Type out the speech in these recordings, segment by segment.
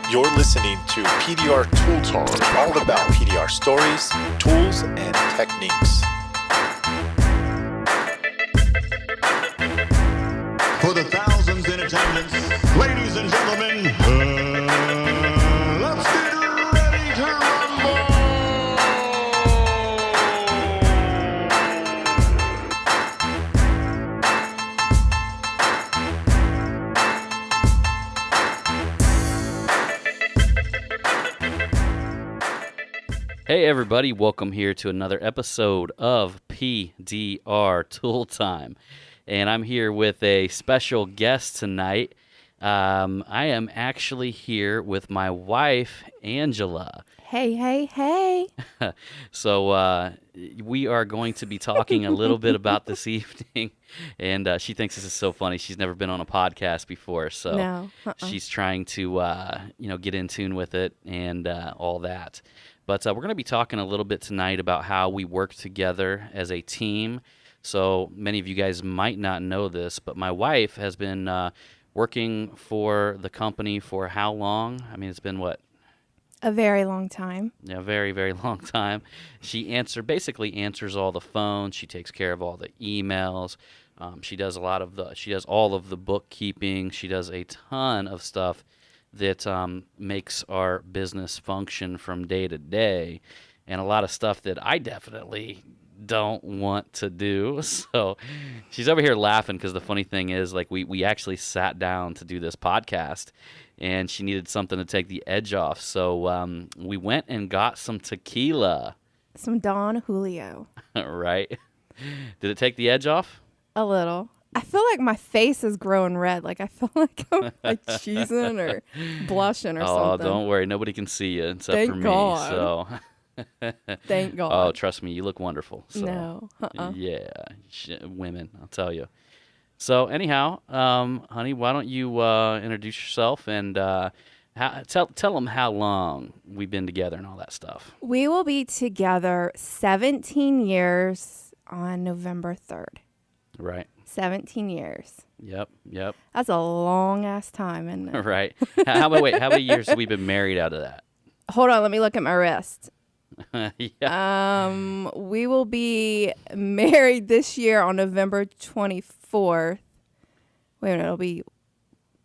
You're listening to PDR Tool Talk, all about PDR stories, tools, and techniques. For the thousands in attendance, ladies and gentlemen, let's get ready to rumble! Hey everybody, welcome here to another episode of PDR Tool Time. And I'm here with a special guest tonight. I am actually here with my wife, Angela. Hey. So we are going to be talking a little bit about this evening. And she thinks this is so funny. She's never been on a podcast before. So No. she's trying to get in tune with it and all that. But we're going to be talking a little bit tonight about how we work together as a team. So many of you guys might not know this, but my wife has been working for the company for how long? I mean, it's been what? A very long time. Yeah, very, very long time. She basically answers all the phones. She takes care of all the emails. She does all of the bookkeeping. She does a ton of stuff that makes our business function from day to day, and a lot of stuff that I definitely don't want to do. So she's over here laughing because the funny thing is, like, we actually sat down to do this podcast, and she needed something to take the edge off. So we went and got some tequila. Some Don Julio. Right? Did it take the edge off? A little. I feel like my face is growing red. Like I feel like I'm like cheesing or blushing or something. Oh, don't worry. Nobody can see you except Thank for me. God. So Thank God. Oh, trust me, you look wonderful. So, No. Yeah, women, I'll tell you. So anyhow, honey, why don't you introduce yourself and tell them how long we've been together and all that stuff. We will be together 17 years on November 3rd. Right. 17 years. Yep. That's a long ass time, isn't it? Right. How many years have we been married out of that? Hold on, let me look at my wrist. Yeah. We will be married this year on November 24th. Wait a minute, it'll be...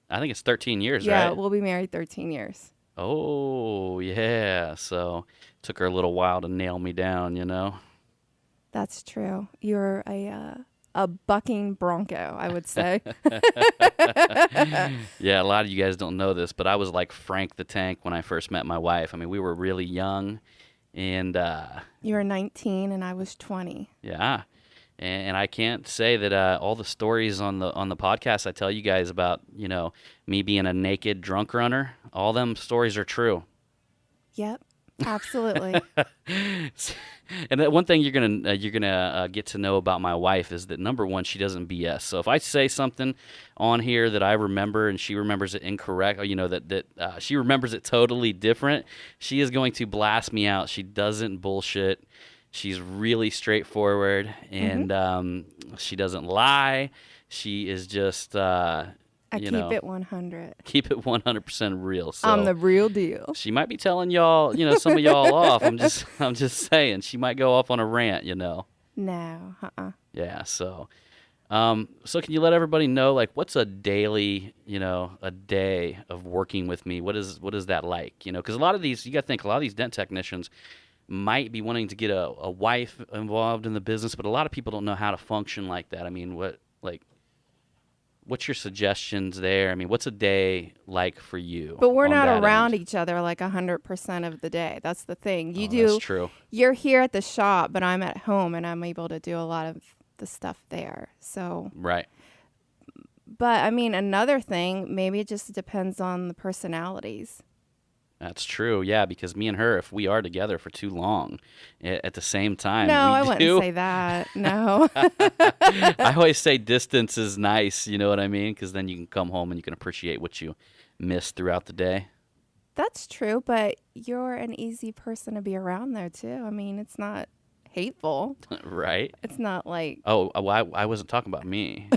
I think it's 13 years, Yeah, right? we'll be married 13 years. Oh, yeah. So took her a little while to nail me down, you know? That's true. You're a bucking bronco, I would say. Yeah, a lot of you guys don't know this, but I was like Frank the Tank when I first met my wife. I mean, we were really young, and You were 19 and I was 20. yeah, and I can't say that all the stories on the podcast I tell you guys about, me being a naked drunk runner, all them stories are true. Yep, absolutely. And one thing you're gonna get to know about my wife is that, number one, she doesn't BS. So if I say something on here that I remember and she remembers it incorrect, or that she remembers it totally different, she is going to blast me out. She doesn't bullshit. She's really straightforward, and she doesn't lie. She is just Keep it 100. keep it 100% real. So I'm the real deal. she might be telling y'all, some of y'all off. I'm just saying, she might go off on a rant, No, Yeah. So can you let everybody know, like, what's a daily, a day of working with me? What is that like? Because a lot of these, you got to think, a lot of these dent technicians might be wanting to get a wife involved in the business, but a lot of people don't know how to function like that. I mean, what's your suggestions there? I mean, what's a day like for you? But we're on not that around end? each other like 100% of the day. That's the thing. That's true. You're here at the shop, but I'm at home and I'm able to do a lot of the stuff there. So, Right. but I mean, another thing, maybe it just depends on the personalities. That's true, yeah, because me and her, if we are together for too long at the same time, No, we I do. wouldn't say that. No. I always say distance is nice, you know what I mean? Because then you can come home and you can appreciate what you missed throughout the day. That's true, but you're an easy person to be around there, too. I mean, it's not hateful. Right? It's not like... Oh, I wasn't talking about me.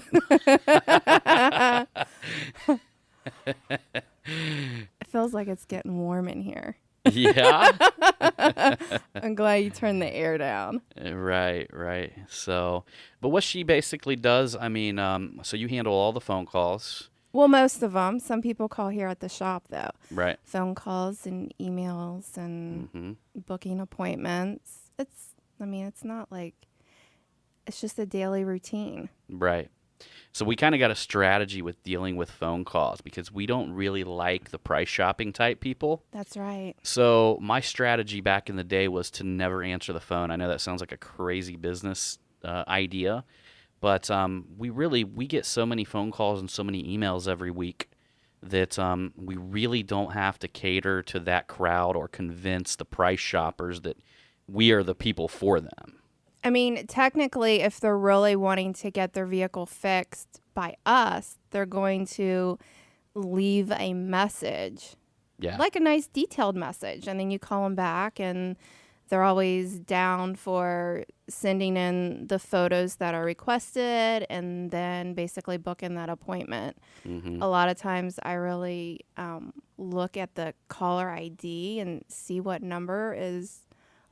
feels like it's getting warm in here. Yeah. I'm glad you turned the air down. Right. So, but what she basically does, I mean, so you handle all the phone calls, Well, most of them. Some people call here at the shop, though. right? Phone calls and emails and Mm-hmm. booking appointments. It's not like, it's just a daily routine. Right. So we kind of got a strategy with dealing with phone calls because we don't really like the price shopping type people. That's right. So my strategy back in the day was to never answer the phone. I know that sounds like a crazy business idea, but we get so many phone calls and so many emails every week that we really don't have to cater to that crowd or convince the price shoppers that we are the people for them. I mean, technically, if they're really wanting to get their vehicle fixed by us, they're going to leave a message, Yeah. like a nice detailed message. And then you call them back, and they're always down for sending in the photos that are requested and then basically booking that appointment. Mm-hmm. A lot of times I really look at the caller ID and see what number is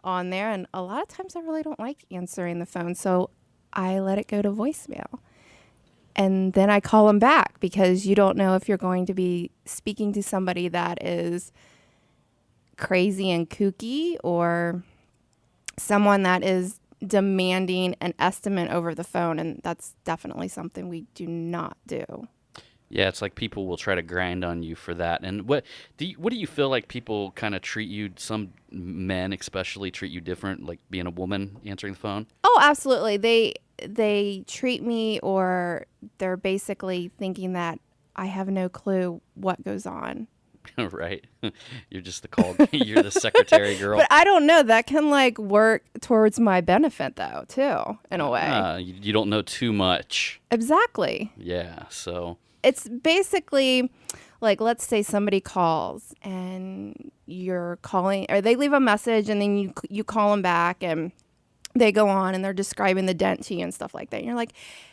on there, and a lot of times I really don't like answering the phone, so I let it go to voicemail, and then I call them back because you don't know if you're going to be speaking to somebody that is crazy and kooky or someone that is demanding an estimate over the phone, and that's definitely something we do not do. Yeah, it's like people will try to grind on you for that. And what do you feel like people kind of treat you? Some men, especially, treat you different, like being a woman answering the phone. Oh, absolutely. They treat me, or they're basically thinking that I have no clue what goes on. Right? You're just you're the secretary girl. But I don't know. That can like work towards my benefit, though, too, in a way. You don't know too much. Exactly. Yeah. So. It's basically like, let's say somebody calls and you're calling, or they leave a message, and then you call them back and they go on and they're describing the dent to you and stuff like that. And you're like,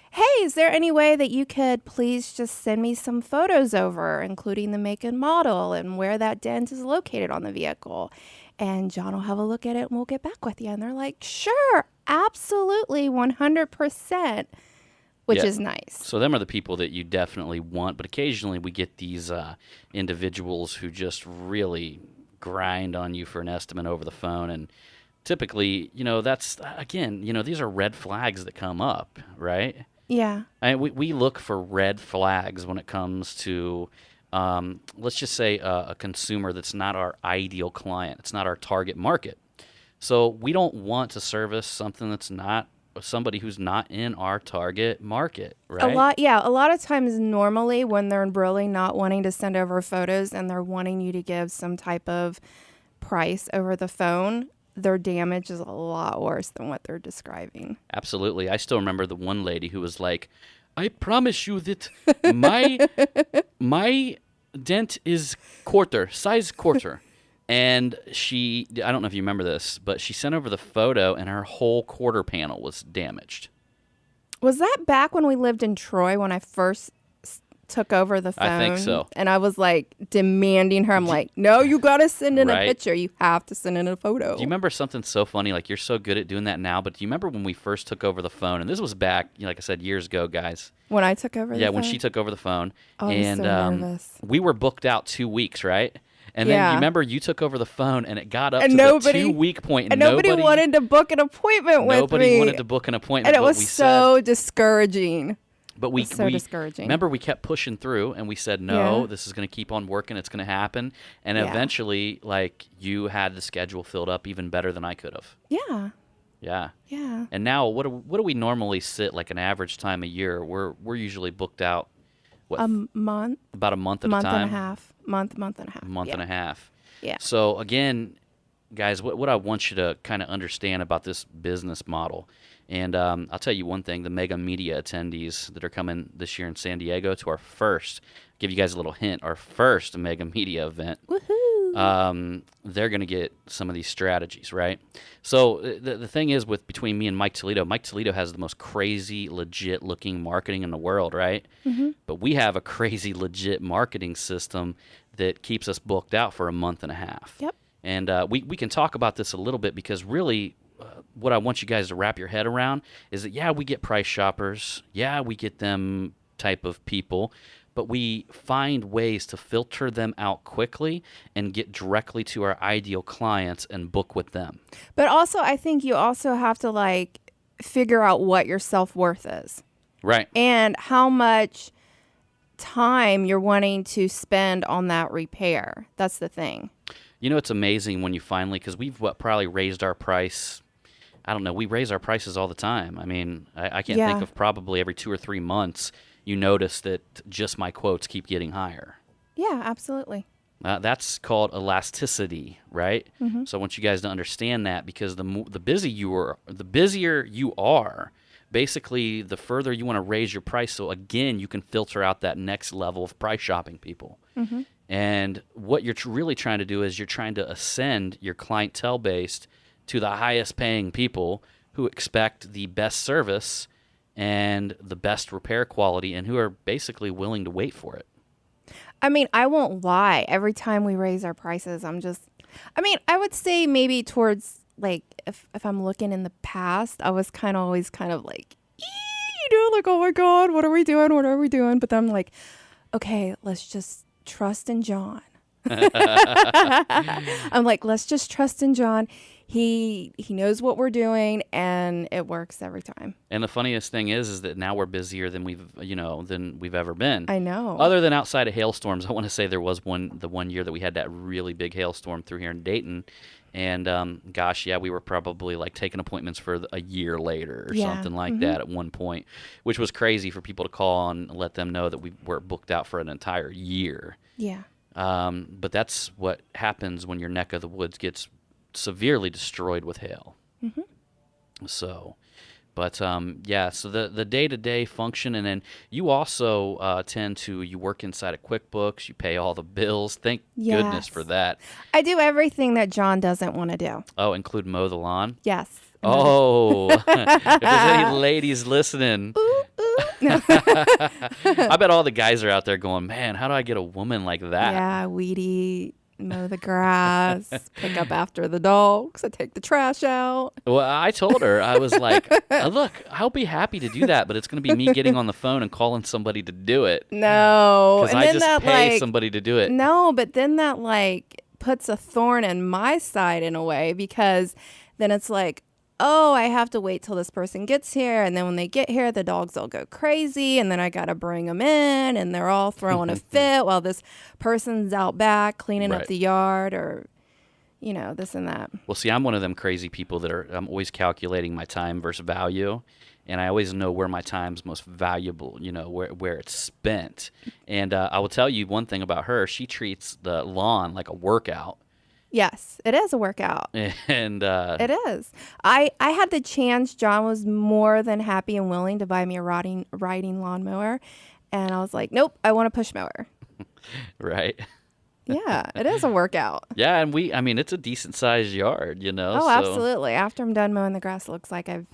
hey, is there any way that you could please just send me some photos over, including the make and model and where that dent is located on the vehicle? And John will have a look at it and we'll get back with you. And they're like, sure, absolutely, 100%. Which is nice. So them are the people that you definitely want, but occasionally we get these individuals who just really grind on you for an estimate over the phone, and typically, that's, again, these are red flags that come up, right? Yeah. We look for red flags when it comes to, let's just say, a consumer that's not our ideal client. It's not our target market. So we don't want to service something that's not somebody who's not in our target market, right? A lot of times normally when they're really not wanting to send over photos and they're wanting you to give some type of price over the phone, their damage is a lot worse than what they're describing. Absolutely. I still remember the one lady who was like, I promise you that my dent is size quarter. And I don't know if you remember this, but she sent over the photo and her whole quarter panel was damaged. Was that back when we lived in Troy when I first took over the phone? I think so. And I was like demanding her. I'm like, no, you got to send in Right. a picture. You have to send in a photo. Do you remember something so funny? Like, you're so good at doing that now, but do you remember when we first took over the phone? And this was back, like I said, years ago, guys. When I took over the phone? Yeah, when she took over the phone. Oh, I was and so nervous. we were booked out 2 weeks, right? And then Yeah. you remember you took over the phone and it got up And to nobody- the 2 week point. And nobody wanted to book an appointment with me. Nobody wanted to book an appointment. And it but was we so said, discouraging. but we, was so we discouraging. remember we kept pushing through and we said, no, Yeah. this is going to keep on working. It's going to happen. And Yeah. eventually, like, you had the schedule filled up even better than I could have. Yeah. Yeah. Yeah. And now what do we normally sit like an average time a year? We're usually booked out, what, A month, about a month at a month time? and a half. Month and a half. Month Yeah. and a half. Yeah. So again, guys, what I want you to kind of understand about this business model, and I'll tell you one thing: the Mega Media attendees that are coming this year in San Diego to our first, give you guys a little hint, our first Mega Media event. Woohoo! they're going to get some of these strategies, right? So the thing is between me and Mike Toledo has the most crazy, legit looking marketing in the world, right? But we have a crazy, legit marketing system that keeps us booked out for a month and a half. Yep. And we can talk about this a little bit because really what I want you guys to wrap your head around is that, yeah, we get price shoppers. Yeah, we get them type of people. But we find ways to filter them out quickly and get directly to our ideal clients and book with them. But also, I think you also have to like figure out what your self-worth is. Right. And how much time you're wanting to spend on that repair. That's the thing. You know, it's amazing when you finally, because we've probably raised our price. I don't know. We raise our prices all the time. I mean, I can't think of probably every 2 or 3 months you notice that just my quotes keep getting higher. Yeah, absolutely. That's called elasticity, right? So I want you guys to understand that because the busier you are, basically the further you want to raise your price. So again, you can filter out that next level of price shopping people. And what you're really trying to do is you're trying to ascend your clientele base to the highest paying people who expect the best service and the best repair quality and who are basically willing to wait for it. I mean, I won't lie. Every time we raise our prices, I would say maybe towards like if I'm looking in the past, I was always like, like, oh my God, what are we doing? What are we doing? But then I'm like, okay, let's just trust in John. I'm like, let's just trust in John. He knows what we're doing, and it works every time. And the funniest thing is that now we're busier than we've ever been. I know. Other than outside of hailstorms, I want to say there was the one year that we had that really big hailstorm through here in Dayton, and we were probably like taking appointments for a year later or something like that at one point, which was crazy for people to call and let them know that we were booked out for an entire year. Yeah. But that's what happens when your neck of the woods gets severely destroyed with hail. So, but so the day-to-day function, and then you also you work inside of QuickBooks, you pay all the bills. Thank goodness for that. I do everything that John doesn't want to do. Oh, include mow the lawn? Yes. Oh, if there's any ladies listening, I bet all the guys are out there going, man, how do I get a woman like that? Yeah, weedy, mow the grass, pick up after the dogs, I take the trash out. Well, I told her, I was like, look, I'll be happy to do that, but it's going to be me getting on the phone and calling somebody to do it. No. Because I just pay somebody to do it. No, but then that puts a thorn in my side in a way, because then it's like, oh, I have to wait till this person gets here. And then when they get here, the dogs all go crazy. And then I got to bring them in and they're all throwing a fit while this person's out back cleaning up the yard or, this and that. Well, see, I'm one of them crazy people that I'm always calculating my time versus value. And I always know where my time's most valuable, where it's spent. And I will tell you one thing about her. She treats the lawn like a workout. Yes, it is a workout. And it is. I had the chance. John was more than happy and willing to buy me a riding lawnmower. And I was like, nope, I want a push mower. Right. Yeah, it is a workout. Yeah, and it's a decent sized yard, Oh, so. Absolutely. After I'm done mowing the grass, it looks like I've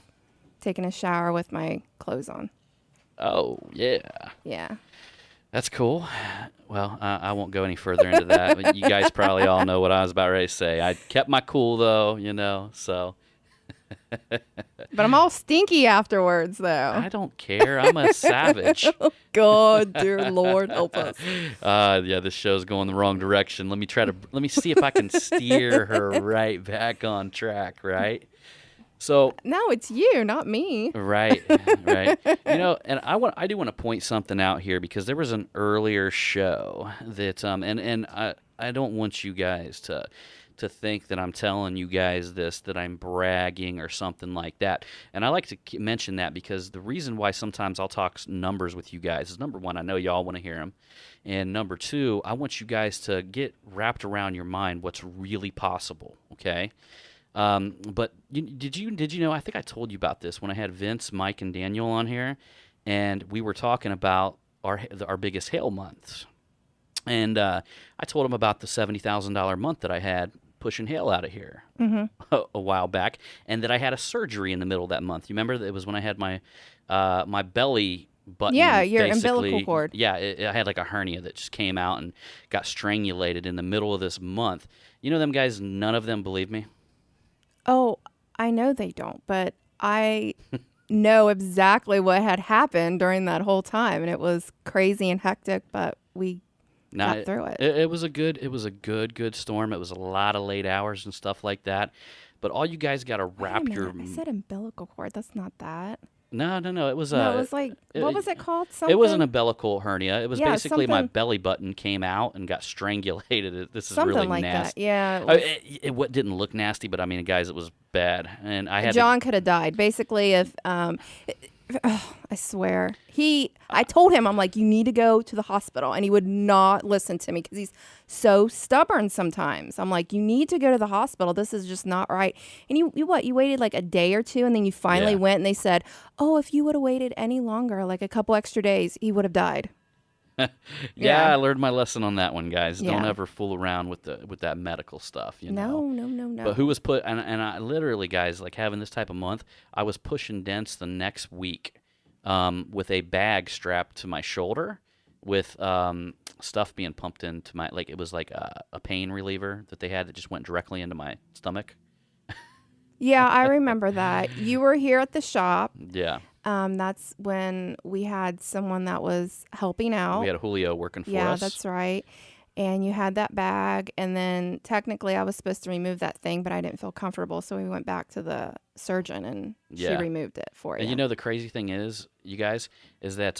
taken a shower with my clothes on. Oh, yeah. Yeah. That's cool. Well, I won't go any further into that. But you guys probably all know what I was about ready to say. I kept my cool, though, so. But I'm all stinky afterwards, though. I don't care. I'm a savage. Oh, God, dear Lord, help us. This show's going the wrong direction. Let me see if I can steer her right back on track, right? So no, it's you, not me. Right. And I do want to point something out here because there was an earlier show that and I don't want you guys to think that I'm telling you guys that I'm bragging or something like that. And I like to mention that because the reason why sometimes I'll talk numbers with you guys is, number one, I know y'all want to hear them. And number two, I want you guys to get wrapped around your mind what's really possible, okay? But did you know, I think I told you about this when I had Vince, Mike, and Daniel on here, and we were talking about our biggest hail months. And I told him about the $70,000 month that I had pushing hail out of here a while back, and that I had a surgery in the middle of that month. You remember that it was when I had my my belly button. Yeah, your basically- umbilical cord. Yeah, I had like a hernia that just came out and got strangulated in the middle of this month. You know them guys, none of them believe me. Oh, I know they don't, but I know exactly what had happened during that whole time, and it was crazy and hectic, but we got through it. It was a good storm. It was a lot of late hours and stuff like that. But all you guys got to wrap Wait a your minute, I said umbilical cord. That's not that. No. It was No, it was like, what was it called? Something? It was an umbilical hernia. It was Yeah, basically my something- belly button came out and got strangulated. This is Something really like nasty. that. Yeah. It was- It didn't look nasty, but I mean, guys, it was bad. And I had John could have died. Basically, if I swear, I told him, I'm like, you need to go to the hospital, and he would not listen to me because he's so stubborn sometimes. I'm like, you need to go to the hospital. This is just not right. And you waited like a day or two, and then you finally Yeah. went, and they said, oh, if you would have waited any longer, like a couple extra days, he would have died. yeah, I learned my lesson on that one, guys. Don't Yeah. ever fool around with that medical stuff. You know? No. But who was and I literally, guys, like having this type of month, I was pushing dents the next week with a bag strapped to my shoulder with stuff being pumped into my, like it was like a pain reliever that they had that just went directly into my stomach. Yeah, I remember that. You were here at the shop. Yeah. That's when we had someone that was helping out. We had a Julio working for Yeah, us. that's right. And you had that bag, and then technically I was supposed to remove that thing, but I didn't feel comfortable, so we went back to the surgeon, and she Yeah. removed it for you. And you know the crazy thing is, you guys, is that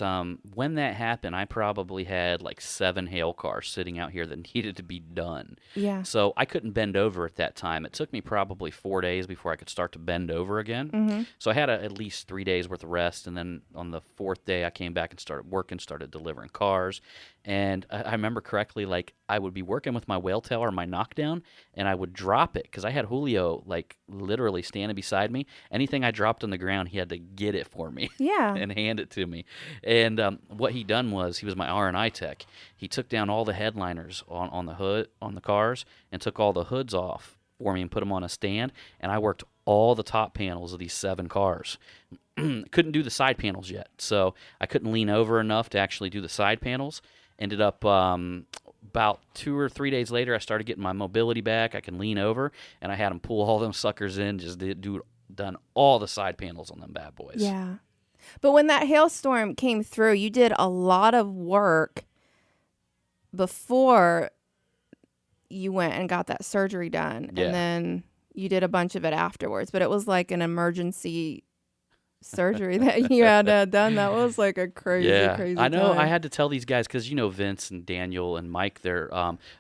when that happened, I probably had like 7 hail cars sitting out here that needed to be done. Yeah. So I couldn't bend over at that time. It took me probably 4 days before I could start to bend over again. So I had at least 3 days worth of rest, and then on the 4th day I came back and started working, started delivering cars. And I remember correctly, like I would be working with my whale tail or my knockdown, and I would drop it because I had Julio like literally standing beside me. Anything I dropped on the ground, he had to get it for me. Yeah. And hand it to me. And what he done was, he was my R&I tech. He took down all the headliners on the hood on the cars and took all the hoods off for me and put them on a stand. And I worked all the top panels of these 7 cars. Couldn't do the side panels yet, so I couldn't lean over enough to actually do the side panels. Ended up about 2 or 3 days later, I started getting my mobility back. I can lean over, and I had them pull all them suckers in. Just done all the side panels on them bad boys. Yeah. But when that hailstorm came through, you did a lot of work before you went and got that surgery done. Yeah. And then you did a bunch of it afterwards. But it was like an emergency surgery that you had done. That was like a crazy, crazy I know. time. I had to tell these guys because Vince and Daniel and Mike.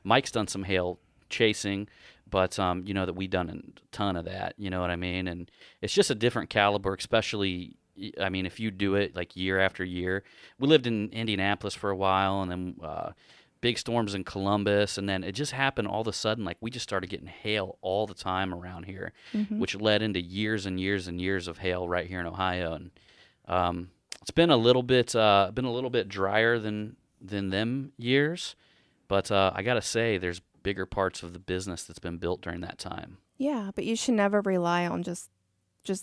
Mike's done some hail chasing, but that we done a ton of that. You know what I mean? And it's just a different caliber, especially. I mean, if you do it like year after year. We lived in Indianapolis for a while, and then big storms in Columbus, and then it just happened all of a sudden. Like we just started getting hail all the time around here, which led into years and years and years of hail right here in Ohio. And it's been a little bit drier than them years, but I gotta say, there's bigger parts of the business that's been built during that time. Yeah, but you should never rely on just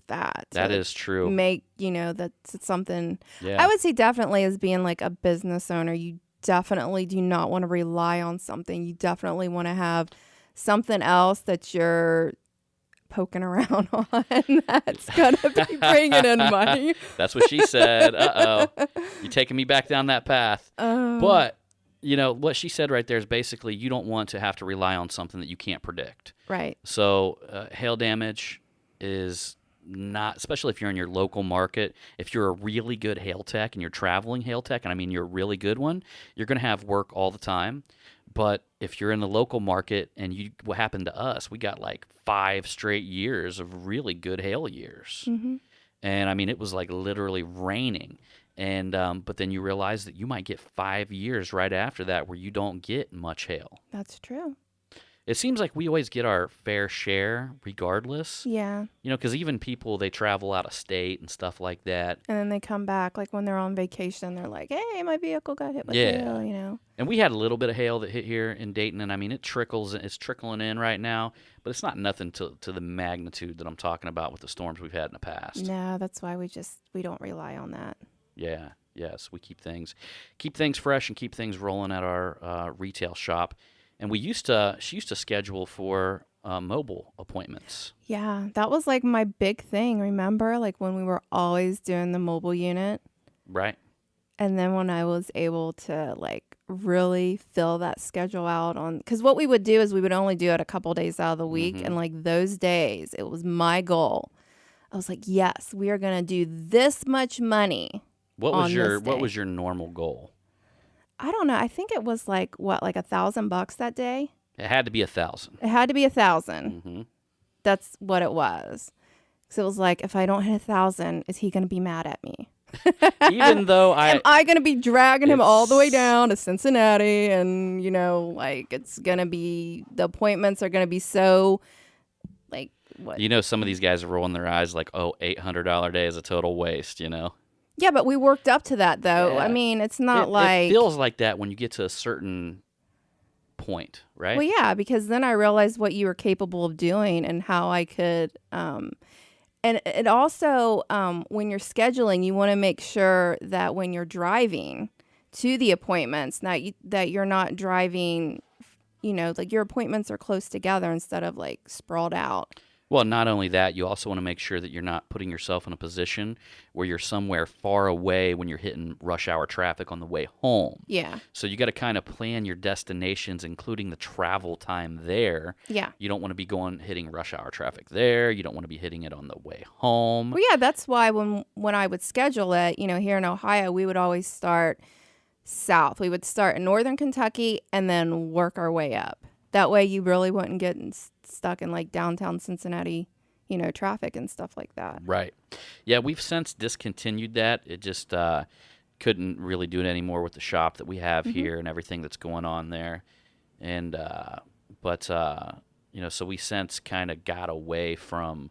that. That to is true. Make, that's something. Yeah. I would say definitely as being like a business owner, you definitely do not want to rely on something. You definitely want to have something else that you're poking around on that's going to be bringing in money. That's what she said. Uh-oh. You're taking me back down that path. But, what she said right there is basically you don't want to have to rely on something that you can't predict. Right. So hail damage is not, especially if you're in your local market, if you're a really good hail tech and you're traveling hail tech, and I mean you're a really good one, you're going to have work all the time. But if you're in the local market, and what happened to us, we got like 5 straight years of really good hail years. And I mean, it was like literally raining. And but then you realize that you might get 5 years right after that where you don't get much hail. That's true. It seems like we always get our fair share regardless. Yeah. You know, because even people, they travel out of state and stuff like that. And then they come back, like when they're on vacation, they're like, hey, my vehicle got hit with Yeah. hail, you know. And we had a little bit of hail that hit here in Dayton, and I mean, it's trickling in right now, but it's not nothing to the magnitude that I'm talking about with the storms we've had in the past. No, that's why we don't rely on that. Yeah, yes, we keep things fresh and keep things rolling at our retail shop. And she used to schedule for mobile appointments. Yeah, that was like my big thing, remember? Like when we were always doing the mobile unit. Right. And then when I was able to like really fill that schedule out on, because what we would do is we would only do it a couple days out of the week. Mm-hmm. And like those days, it was my goal. I was like, yes, we are going to do this much money. What on was this day. your normal goal? I don't know. I think it was like like $1,000 that day. It had to be 1,000. It had to be 1,000. Mm-hmm. That's what it was. So it was like, if I don't hit 1,000, is he going to be mad at me? Even though Am I going to be dragging him all the way It's- down to Cincinnati? And, you know, like it's going to be, the appointments are going to be so, like, what? You know, some of these guys are rolling their eyes like, oh, $800 day is a total waste, you know? Yeah, but we worked up to that, though. Yeah. I mean, it's not It like. feels like that when you get to a certain point, right? Well, yeah, because then I realized what you were capable of doing and how I could. And it also, when you're scheduling, you want to make sure that when you're driving to the appointments, that you're not driving, you know, like your appointments are close together instead of like sprawled out. Well, not only that, you also want to make sure that you're not putting yourself in a position where you're somewhere far away when you're hitting rush hour traffic on the way home. Yeah. So you got to kind of plan your destinations, including the travel time there. Yeah. You don't want to be hitting rush hour traffic there. You don't want to be hitting it on the way home. Well, yeah, that's why when I would schedule it, you know, here in Ohio, we would always start south. We would start in northern Kentucky and then work our way up. That way you really wouldn't get stuck in like downtown Cincinnati, you know, traffic and stuff like that. Right. Yeah, we've since discontinued that. It just couldn't really do it anymore with the shop that we have here and everything that's going on there. And but you know, so we since kind of got away from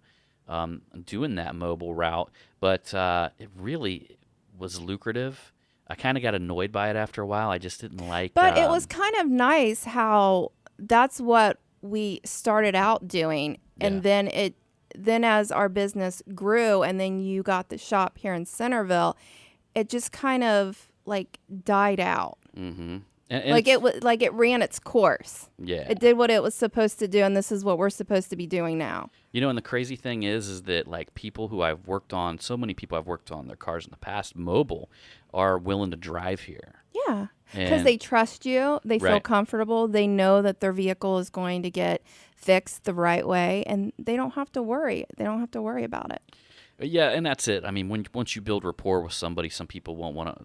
doing that mobile route, but it really was lucrative. I kind of got annoyed by it after a while. I just didn't like. But it was kind of nice how that's what we started out doing, and then as our business grew, and then you got the shop here in Centerville, it just kind of like died out. Mm-hmm. Like it ran its course. Yeah. It did what it was supposed to do, and this is what we're supposed to be doing now. You know, and the crazy thing is that like people who I've worked on, so many people I've worked on their cars in the past, mobile, are willing to drive here. Yeah, because And- they trust you. They feel Right. comfortable. They know that their vehicle is going to get fixed the right way, and they don't have to worry. They don't have to worry about it. Yeah, and that's it. I mean, once you build rapport with somebody, some people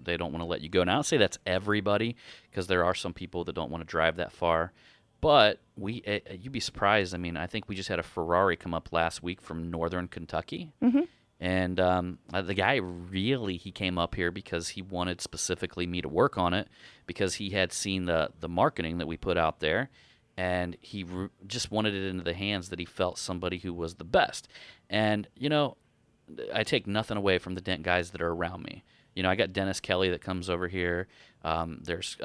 they don't want to let you go. Now, I'll say that's everybody, because there are some people that don't want to drive that far. But you'd be surprised. I mean, I think we just had a Ferrari come up last week from northern Kentucky. Mm-hmm. And the guy he came up here because he wanted specifically me to work on it, because he had seen the marketing that we put out there, and he just wanted it into the hands that he felt somebody who was the best. And, you know, I take nothing away from the Dent guys that are around me. You know, I got Dennis Kelly that comes over here. There's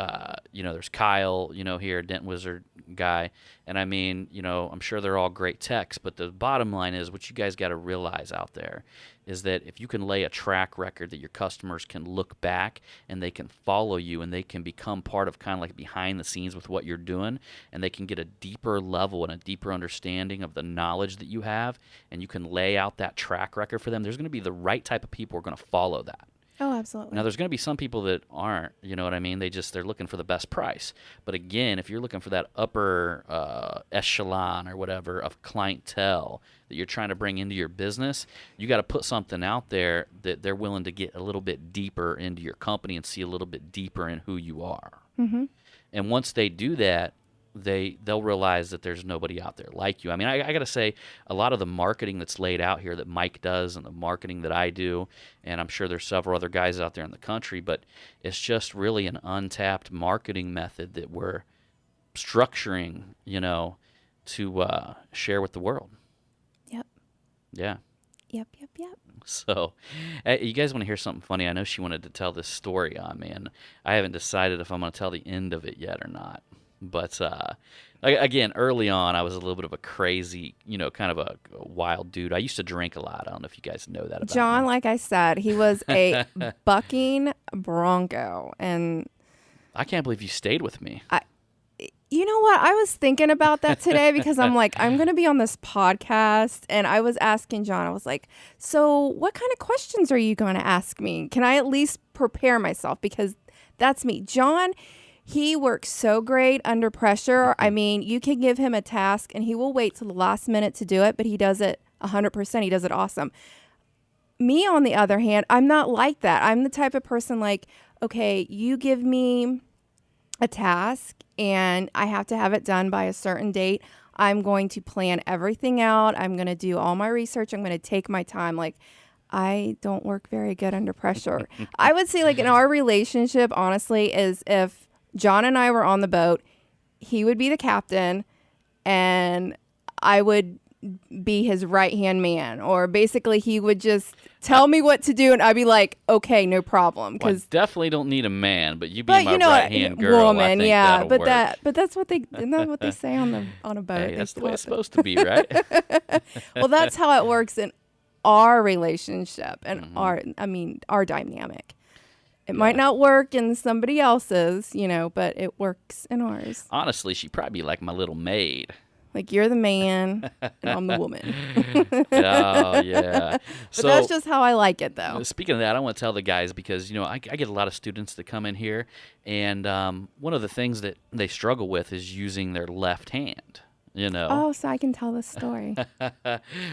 Kyle, you know, here, Dent Wizard guy. And I mean, you know, I'm sure they're all great techs, but the bottom line is what you guys got to realize out there is that if you can lay a track record that your customers can look back and they can follow you and they can become part of kind of like behind the scenes with what you're doing, and they can get a deeper level and a deeper understanding of the knowledge that you have, and you can lay out that track record for them, there's going to be the right type of people who are going to follow that. Oh, absolutely. Now, there's going to be some people that aren't, you know what I mean? They're looking for the best price. But again, if you're looking for that upper echelon or whatever of clientele that you're trying to bring into your business, you got to put something out there that they're willing to get a little bit deeper into your company and see a little bit deeper in who you are. Mm-hmm. And once they do that, they'll realize that there's nobody out there like you. I mean, I got to say, a lot of the marketing that's laid out here that Mike does and the marketing that I do, and I'm sure there's several other guys out there in the country, but it's just really an untapped marketing method that we're structuring, you know, to share with the world. Yep. Yeah. Yep. So, you guys want to hear something funny? I know she wanted to tell this story on me, and I haven't decided if I'm going to tell the end of it yet or not. But again, early on, I was a little bit of a crazy, kind of a wild dude. I used to drink a lot. I don't know if you guys know that about John, me. like I said, he was a bucking bronco, and I can't believe you stayed with me. you know what? I was thinking about that today because I'm like, I'm going to be on this podcast, and I was asking John, I was like, so what kind of questions are you going to ask me? Can I at least prepare myself? Because that's me. John, he works so great under pressure. I mean, you can give him a task, and he will wait till the last minute to do it, but he does it 100%. He does it awesome. Me, on the other hand, I'm not like that. I'm the type of person like, okay, you give me a task and I have to have it done by a certain date. I'm going to plan everything out. I'm going to do all my research. I'm going to take my time. Like, I don't work very good under pressure. I would say, like, in our relationship, honestly, is if John and I were on the boat, he would be the captain and I would be his right-hand man, or basically he would just tell me what to do and I'd be like, okay, no problem. Well, I Cause definitely don't need a man, but you being my right-hand girl, I woman, think yeah, that'll work. but that's what isn't that what they say on a boat? Hey, that's the way it's supposed to be, right? Well, that's how it works in our relationship and our dynamic. It might not work in somebody else's, but it works in ours. Honestly, she'd probably be like my little maid. Like, you're the man and I'm the woman. Oh, yeah. But that's just how I like it, though. Speaking of that, I want to tell the guys because, I get a lot of students that come in here, and one of the things that they struggle with is using their left hand. Oh, so I can tell this story.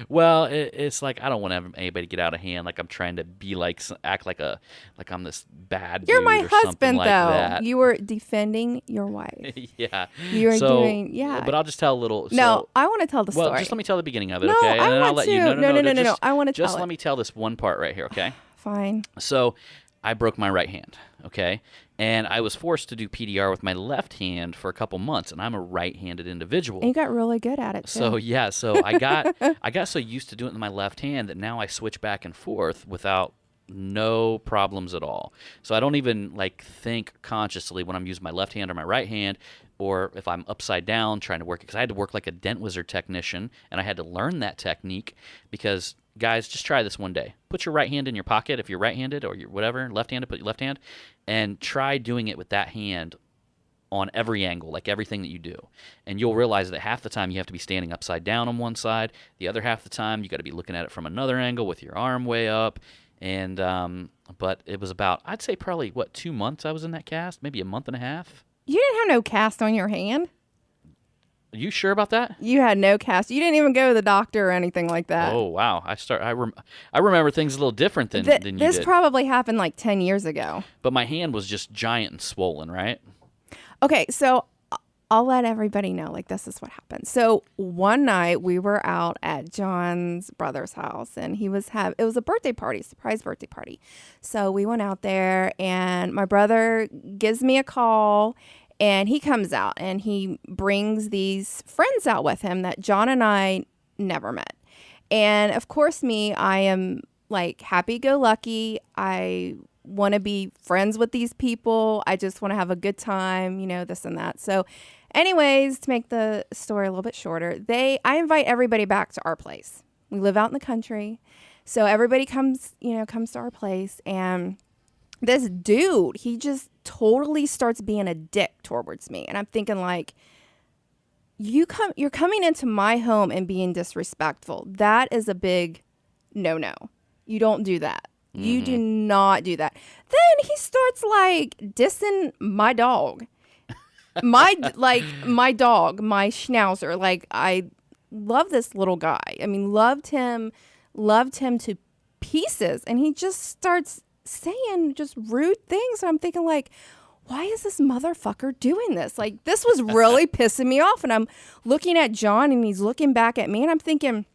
Well, it's like I don't want anybody to get out of hand. Like I'm trying to be act like I'm this bad You're dude my or something husband, like though. that. You were defending your wife. Yeah. You were doing, yeah. But I'll just tell a little. No, I want to tell the story. Well, just let me tell the beginning of it, No, okay? And I then I'll want let to. you. No. I want to tell it. Just let me tell this one part right here, okay? Fine. So, I broke my right hand, okay? And I was forced to do PDR with my left hand for a couple months, and I'm a right-handed individual. And you got really good at it, too. So yeah, I got so used to doing it with my left hand that now I switch back and forth without no problems at all. So I don't even think consciously when I'm using my left hand or my right hand, or if I'm upside down trying to work it, because I had to work like a dent wizard technician, and I had to learn that technique because. Guys, just try this one day. Put your right hand in your pocket if you're right-handed, or you're whatever, left-handed, put your left hand, and try doing it with that hand on every angle, like everything that you do. And you'll realize that half the time you have to be standing upside down on one side. The other half the time you got to be looking at it from another angle with your arm way up. And but it was about, I'd say probably, 2 months I was in that cast? Maybe a month and a half. You didn't have no cast on your hand? Are you sure about that? You had no cast. You didn't even go to the doctor or anything like that. Oh, wow. I remember things a little different than you did. This probably happened like 10 years ago. But my hand was just giant and swollen, right? Okay, so I'll let everybody know, this is what happened. So one night we were out at John's brother's house, and it was a birthday party, surprise birthday party. So we went out there, and my brother gives me a call, and he comes out and he brings these friends out with him that John and I never met. And of course, I am happy-go-lucky. I want to be friends with these people. I just want to have a good time, this and that. So anyways, to make the story a little bit shorter, I invite everybody back to our place. We live out in the country. So everybody comes to our place, and this dude, he just totally starts being a dick towards me. And I'm thinking you're coming into my home and being disrespectful. That is a big no. You don't do that. Mm-hmm. You do not do that. Then he starts dissing my dog. My dog, my schnauzer. I love this little guy. I mean, loved him to pieces. And he just starts saying just rude things. I'm thinking why is this motherfucker doing this? This was really pissing me off. And I'm looking at John, and he's looking back at me, and I'm thinking,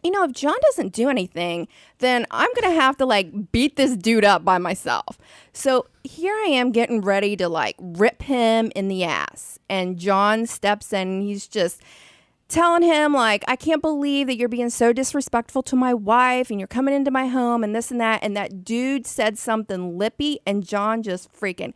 if John doesn't do anything, then I'm going to have to beat this dude up by myself. So here I am getting ready to rip him in the ass. And John steps in, and he's just telling him, like, I can't believe that you're being so disrespectful to my wife and you're coming into my home and this and that. And that dude said something lippy, and John just freaking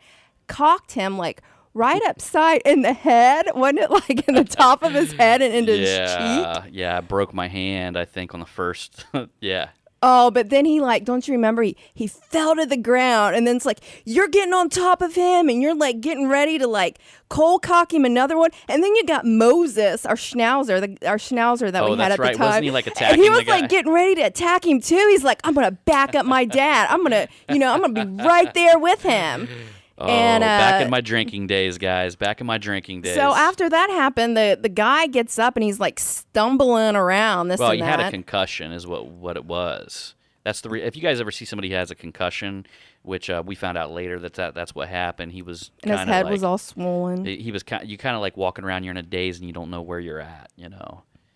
cocked him, like, right upside in the head. Wasn't it, like, in the top of his head and into his cheek? Yeah, I broke my hand, I think, on the first. Yeah. Oh, but then he, like, don't you remember? He fell to the ground, and then it's like, you're getting on top of him, and you're, like, getting ready to, like, cold cock him another one. And then you got Moses, our schnauzer that we had at the time. Wasn't he, like, attacking and he was, the guy? like, getting ready to attack him, too. He's like, I'm going to back up my dad. I'm going to be right there with him. Oh, and back in my drinking days, guys. Back in my drinking days. So after that happened, the guy gets up and he's like stumbling around. Well, he had a concussion, is what it was. That's if you guys ever see somebody who has a concussion, which we found out later that's what happened. He was and his head was all swollen. He was you kind of like walking around. You're in a daze and you don't know where you're at.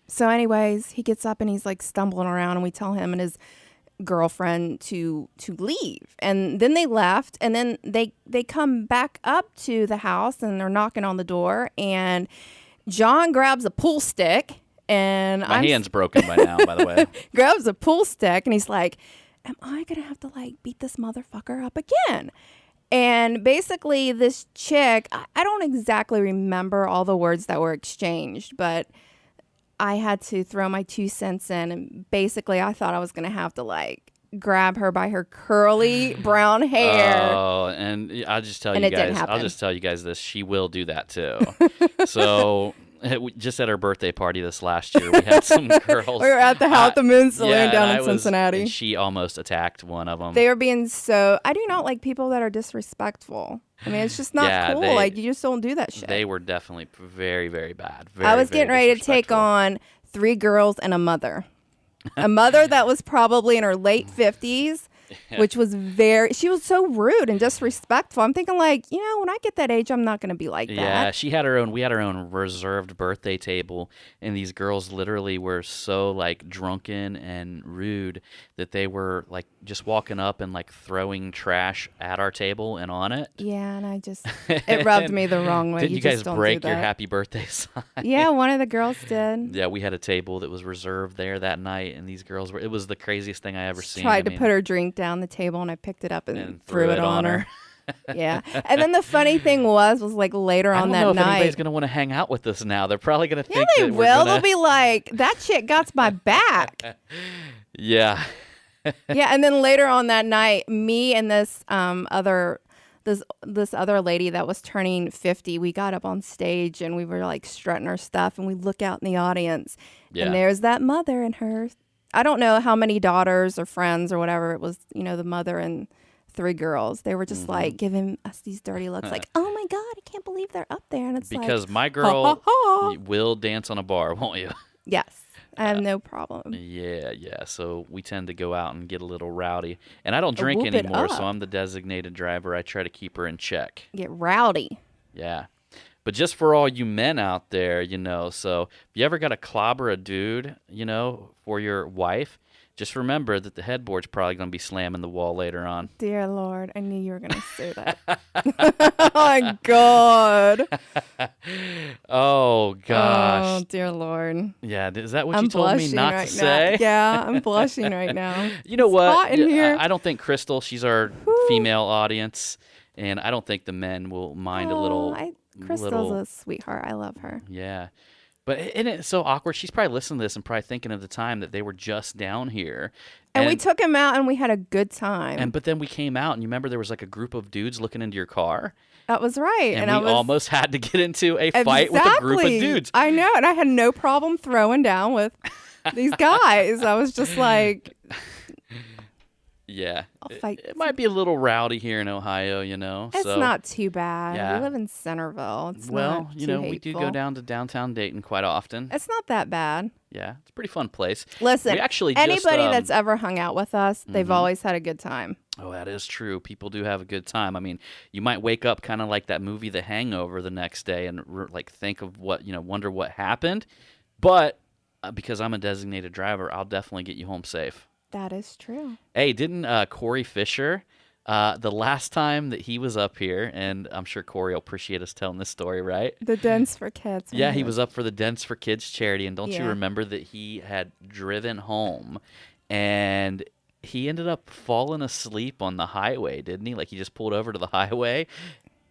So, anyways, he gets up and he's like stumbling around, and we tell him and his girlfriend to leave, and then they left, and then they come back up to the house and they're knocking on the door, and John grabs a pool stick, and my hand's broken by now, by the way. Grabs a pool stick, and he's like, am I gonna have to like beat this motherfucker up again? And basically this chick, I don't exactly remember all the words that were exchanged, but I had to throw my 2 cents in, and basically I thought I was going to have to like grab her by her curly brown hair. Oh, and I'll just tell And you it didn't guys, happen. I'll just tell you guys this, she will do that too. So just at her birthday party this last year, we had some girls. We were at the House the Moon Saloon down in Cincinnati. And she almost attacked one of them. They were being I do not like people that are disrespectful. I mean, it's just not cool. Like, you just don't do that shit. They were definitely very, very bad. I was getting ready to take on 3 girls and a mother. A mother that was probably in her late 50s, which was she was so rude and disrespectful. I'm thinking, like, when I get that age, I'm not going to be like that. Yeah, we had our own reserved birthday table, and these girls literally were so, like, drunken and rude that they were, like, just walking up and, like, throwing trash at our table and on it. Yeah, and it rubbed me the wrong way. Didn't you guys don't break do your that. happy birthday sign? Yeah, one of the girls did. Yeah, we had a table that was reserved there that night, and these girls it was the craziest thing I ever seen. Tried to put her drink down the table, and I picked it up and threw it on her. Yeah. And then the funny thing was like later on that I don't know if night. anybody's going to want to hang out with us now. They're probably going to think they that will. They'll be like, that chick got my back. Yeah. Yeah, and then later on that night, me and this other lady that was turning 50, we got up on stage and we were like strutting our stuff, and we look out in the audience, and there's that mother and her. I don't know how many daughters or friends or whatever it was. The mother and 3 girls. They were just like giving us these dirty looks, like, "Oh my God, I can't believe they're up there." And it's because like, my girl ha, ha, ha. will dance on a bar, won't you? Yes. I have no problem. Yeah. So we tend to go out and get a little rowdy. And I don't drink whoop it anymore, up. so I'm the designated driver. I try to keep her in check. Get rowdy. Yeah. But just for all you men out there, so if you ever got to clobber a dude, for your wife, just remember that the headboard's probably going to be slamming the wall later on. Dear Lord, I knew you were going to say that. Oh, my God. Oh, gosh. Oh, dear Lord. Yeah, is that what I'm you told me blushing not right to now. say? Yeah, I'm blushing right now. You know It's what? hot in here. I don't think Crystal, she's our female audience, and I don't think the men will mind a little. Crystal's a sweetheart. I love her. Yeah. But isn't it so awkward? She's probably listening to this and probably thinking of the time that they were just down here. And we took him out and we had a good time. But then we came out, and you remember there was like a group of dudes looking into your car? That was right. And we almost had to get into a fight with a group of dudes. I know, and I had no problem throwing down with these guys. I was just like... Yeah. I'll fight. It might be a little rowdy here in Ohio, It's not too bad. Yeah. We live in Centerville. It's well, not too we do go down to downtown Dayton quite often. It's not that bad. Yeah, it's a pretty fun place. Listen, we actually anybody that's ever hung out with us, they've always had a good time. Oh, that is true. People do have a good time. I mean, you might wake up kind of like that movie The Hangover the next day and think of what, wonder what happened. But because I'm a designated driver, I'll definitely get you home safe. That is true. Hey, didn't Corey Fisher The last time that he was up here, and I'm sure Corey will appreciate us telling this story, right? The Dents for Kids. Yeah, he was up for the Dents for Kids charity, and don't you Yeah. remember that he had driven home, and he ended up falling asleep on the highway, didn't he? Like he just pulled over to the highway,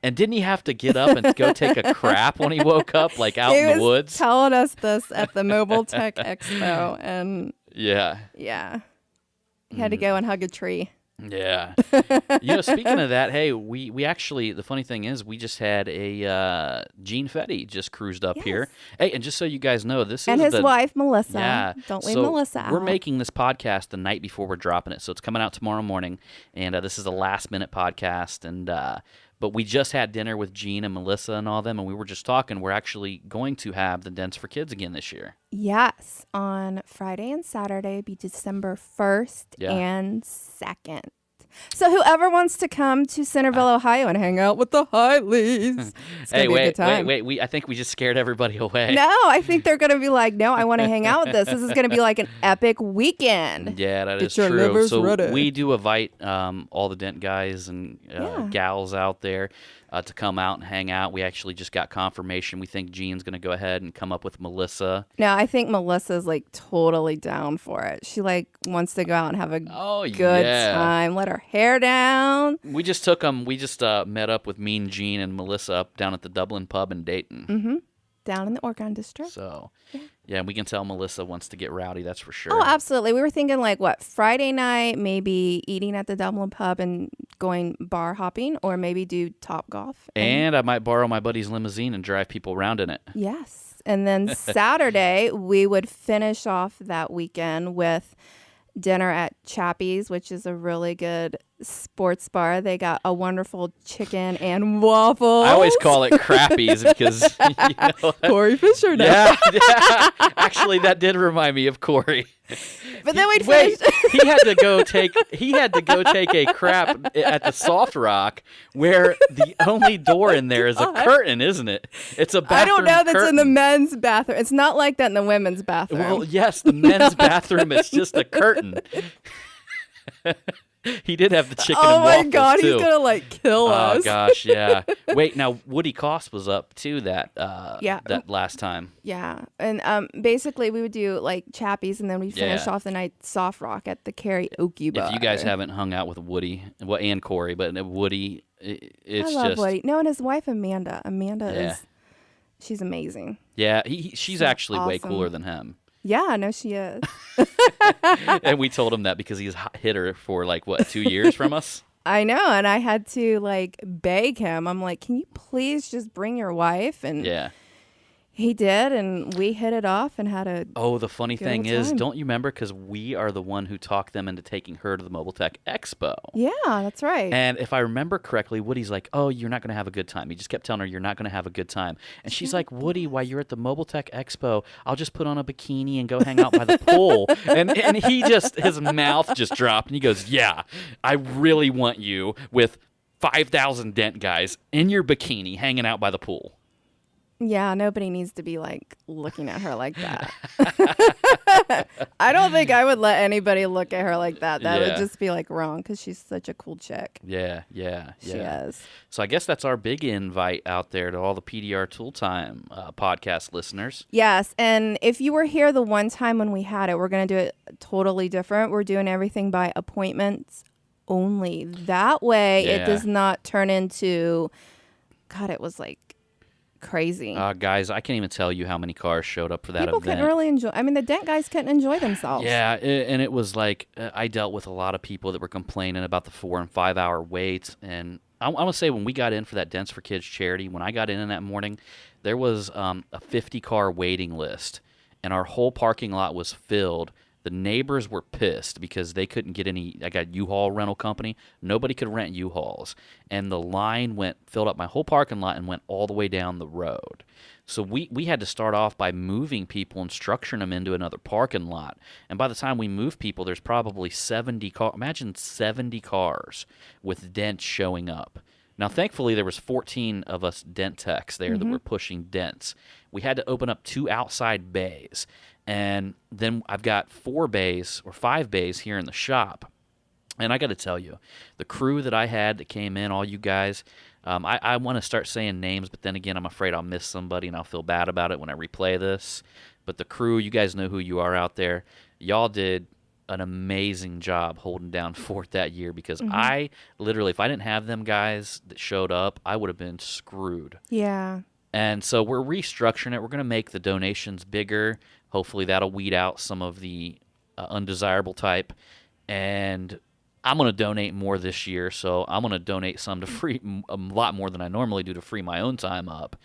and didn't he have to get up and go take a crap when he woke up, like out He in the was woods? telling us this at the Mobile Tech Expo, and Yeah. yeah, he had to go and hug a tree. Yeah. Speaking of that, hey, we actually, the funny thing is, we just had a Gene Fetty just cruised up here. Hey, and just so you guys know, this And is his wife, Melissa. Yeah. Don't leave So Melissa out. We're making this podcast the night before we're dropping it, so it's coming out tomorrow morning, and this is a last-minute podcast, and but we just had dinner with Gene and Melissa and all them, and we were just talking. We're actually going to have the Dents for Kids again this year. Yes, on Friday and Saturday, be December 1st Yeah. and 2nd. So whoever wants to come to Centerville, Ohio and hang out with the Highleys, it's going to be a good time. Wait. I think we just scared everybody away. No, I think they're going to be like, no, I want to hang out with this. This is going to be like an epic weekend. Yeah, that Get is your true. livers So ready. we do invite all the Dent guys and gals out there to come out and hang out. We actually just got confirmation. We think Gene's going to go ahead and come up with Melissa. No, I think Melissa's like totally down for it. She like wants to go out and have a good time. Let her hair down. We just took them. We just met up with Mean Gene and Melissa up down at the Dublin Pub in Dayton. Mm-hmm. Down in the Oregon District. So, yeah, we can tell Melissa wants to get rowdy. That's for sure. Oh, absolutely. We were thinking like what, Friday night, maybe eating at the Dublin Pub and going bar hopping, or maybe do Top Golf. And I might borrow my buddy's limousine and drive people around in it. Yes. And then Saturday, we would finish off that weekend with dinner at Chappie's, which is a really good sports bar. They got a wonderful chicken and waffles. I always call it crappies because, Corey Fisher now. yeah. Actually, that did remind me of Corey. But then we'd Wait, finish. he had to go take a crap at the Soft Rock, where the only door in there is a curtain, isn't it? It's a bathroom I don't know that's in the curtain. men's bathroom. It's not like that in the women's bathroom. Well, yes, the men's bathroom is just a curtain. He did have the chicken oh and my waffles God, too. he's gonna like kill us. Oh gosh, yeah. Wait, now Woody Cost was up too that Yeah. that last time. Yeah, and basically we would do like Chappie's, and then we finish Yeah. off the night Soft Rock at the karaoke bar. If you guys haven't hung out with Woody, well, and Corey, but Woody, it's I love just Woody. No, and his wife Amanda. Amanda Yeah. she's amazing. yeah. She's So actually way awesome. cooler than him. Yeah, no, she is. And we told him that because he's hit her for like what 2 years from us. I know, and I had to like beg him. I'm like, can you please just bring your wife? And Yeah. he did, and we hit it off and had a Oh, the funny Good thing old is, time. don't you remember? Because we are the one who talked them into taking her to the Mobile Tech Expo. yeah, that's right. And if I remember correctly, Woody's like, "Oh, you're not going to have a good time." He just kept telling her, "You're not going to have a good time." And she's like, "Woody, while you're at the Mobile Tech Expo, I'll just put on a bikini and go hang out by the pool." And he just, his mouth just dropped, and he goes, "Yeah, I really want you with 5,000 Dent guys in your bikini hanging out by the pool." Yeah, nobody needs to be like looking at her like that. I don't think I would let anybody look at her like that. That Yeah. would just be like wrong because she's such a cool chick. Yeah. She is. So I guess that's our big invite out there to all the PDR Tool Time podcast listeners. Yes, and if you were here the one time when we had it, we're going to do it totally different. We're doing everything by appointments only. That way Yeah. it does not turn into, God, it was like crazy. Guys, I can't even tell you how many cars showed up for that People event. couldn't really enjoy. I mean, the Dent guys couldn't enjoy themselves. Yeah, and it was like I dealt with a lot of people that were complaining about the 4 and 5 hour waits. And I want to say when we got in for that Dents for Kids charity, when I got in that morning, there was a 50-car waiting list, and our whole parking lot was filled. The neighbors were pissed because they couldn't get any. I got U-Haul rental company. Nobody could rent U-Hauls. And the line filled up my whole parking lot and went all the way down the road. So we had to start off by moving people and structuring them into another parking lot. And by the time we moved people, there's probably 70 cars. Imagine 70 cars with dents showing up. Now, thankfully, there was 14 of us dent techs there that were pushing dents. We had to open up 2 outside bays. And then I've got 4 bays or 5 bays here in the shop. And I got to tell you, the crew that I had that came in, all you guys, I want to start saying names, but then again, I'm afraid I'll miss somebody and I'll feel bad about it when I replay this. But the crew, you guys know who you are out there. Y'all did an amazing job holding down fort that year because I literally, if I didn't have them guys that showed up, I would have been screwed. Yeah. And so we're restructuring it. We're going to make the donations bigger. Hopefully that'll weed out some of the undesirable type. And I'm going to donate more this year, so I'm going to donate some to free a lot more than I normally do to free my own time up.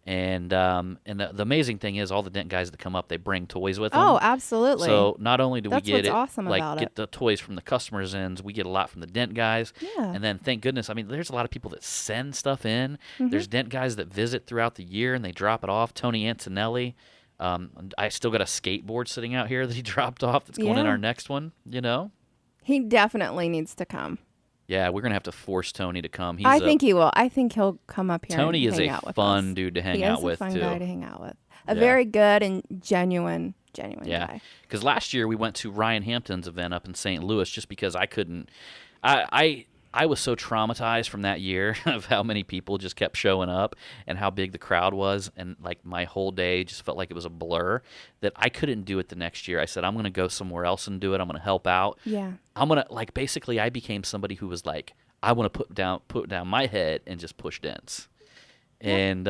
And the amazing thing is, all the dent guys that come up, they bring toys with them. Oh, absolutely. So not only do That's we get what's it, awesome like about get it. the toys from the customers' ends, we get a lot from the dent guys. Yeah. And then thank goodness, I mean, there's a lot of people that send stuff in. There's dent guys that visit throughout the year and they drop it off. Tony Antonelli. I still got a skateboard sitting out here that he dropped off that's going in Yeah. our next one, you know? He definitely needs to come. Yeah, we're gonna have to force Tony to come. I think he will. I think he'll come up here. Tony and is hang a out with fun us. dude to hang He out is with a fun too. guy to hang out with. A Yeah. very good and genuine Yeah, guy. because last year we went to Ryan Hampton's event up in St. Louis just because I couldn't. I was so traumatized from that year of how many people just kept showing up and how big the crowd was, and like my whole day just felt like it was a blur that I couldn't do it the next year. I said I'm going to go somewhere else and do it. I'm going to help out. Yeah. I'm going to like basically I became somebody who was like I want to put down my head and just push dents. And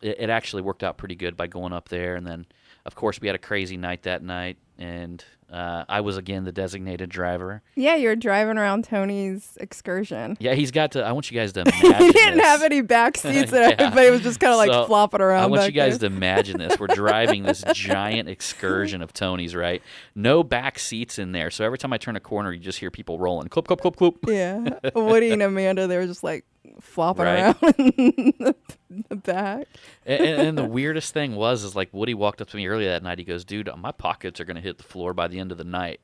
it actually worked out pretty good by going up there. And then, of course, we had a crazy night that night. And I was, again, the designated driver. Yeah, you're driving around Tony's excursion. Yeah, he's got to – I want you guys to imagine He didn't this. have any back seats, and Yeah. everybody was just kind of like So, flopping around. I want back you guys there. to imagine this. We're driving this giant excursion of Tony's, right? No back seats in there. So every time I turn a corner, you just hear people rolling. Clip, clip, clip, clip. Yeah. Woody and Amanda, they were just like flopping Right. around in the back. And the weirdest thing is like Woody walked up to me earlier that night. He goes, "Dude, my pockets are gonna hit the floor by the end of the night."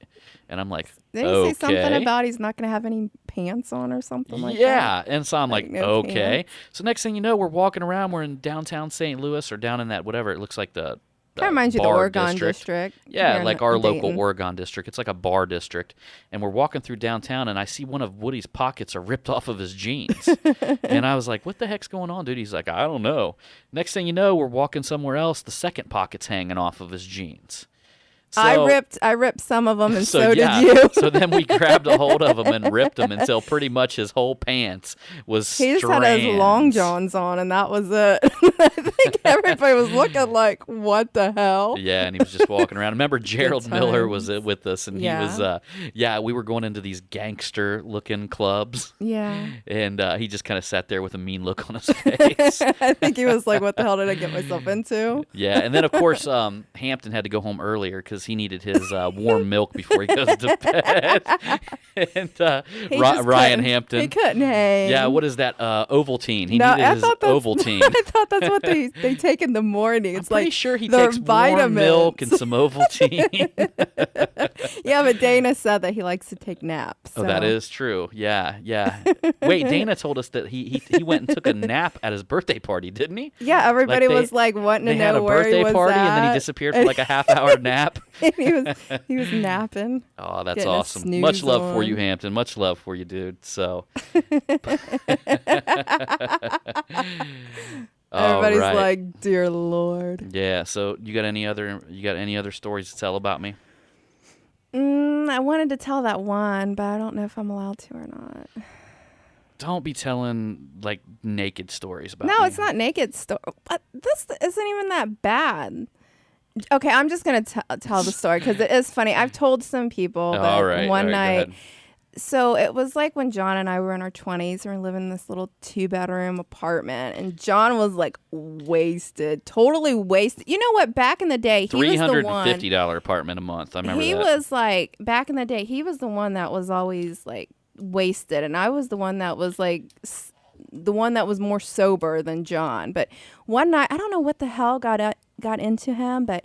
And I'm like, Didn't "Okay." he say something about he's not going to have any pants on or something like that? Yeah, and so I'm like, Like, no okay. pants. So next thing you know, we're walking around. We're in downtown St. Louis or down in that whatever it looks like the Kind of reminds you of the bar Oregon district. Yeah, here in like our local Dayton. Oregon district. It's like a bar district. And we're walking through downtown, and I see one of Woody's pockets are ripped off of his jeans. And I was like, what the heck's going on, dude? He's like, I don't know. Next thing you know, we're walking somewhere else. The second pocket's hanging off of his jeans. So, I ripped some of them, and so, yeah, did you. So then we grabbed a hold of him and ripped him until pretty much his whole pants was He just had his long strands. johns on, and that was it. I think everybody was looking like, "What the hell?" Yeah, and he was just walking around. Remember, Gerald Miller was times. with us, and Yeah. he was, we were going into these gangster-looking clubs, Yeah. and he just kind of sat there with a mean look on his face. I think he was like, "What the hell did I get myself into?" Yeah, and then, of course, Hampton had to go home earlier because he needed his warm milk before he goes to bed. And He just Ryan couldn't- Hampton. He couldn't hang. Yeah, what is that? Ovaltine. He No, needed I his thought that's Ovaltine. I thought that's what they take in the morning. It's Pretty like sure he their takes warm milk and vitamins. some Ovaltine. Yeah, but Dana said that he likes to take naps. Oh, that so- is true. Yeah, yeah. Wait, Dana told us that he went and took a nap at his birthday party, didn't he? Yeah, everybody Like was like wanting to They had know a where he birthday was party, at. and then he disappeared for like a half-hour nap. And he was napping. Oh, that's Getting a awesome. Much snooze love for you, on. Hampton. Much love for you, dude. So. Everybody's All right. like, "Dear Lord." Yeah. So you got any other stories to tell about me? I wanted to tell that one, but I don't know if I'm allowed to or not. Don't be telling like naked stories about No, me. it's not naked story. But this isn't even that bad. Okay, I'm just gonna tell the story because it is funny. I've told some people that All right. one all right, go night. ahead. So it was like when John and I were in our 20s and we were living in this little 2-bedroom apartment, and John was like wasted, totally wasted. You know what? Back in the day, he was the one. $350 apartment a month. I remember He that. was like, back in the day, he was the one that was always like wasted, and I was the one that was like the one that was more sober than John. But one night, I don't know what the hell got into him, but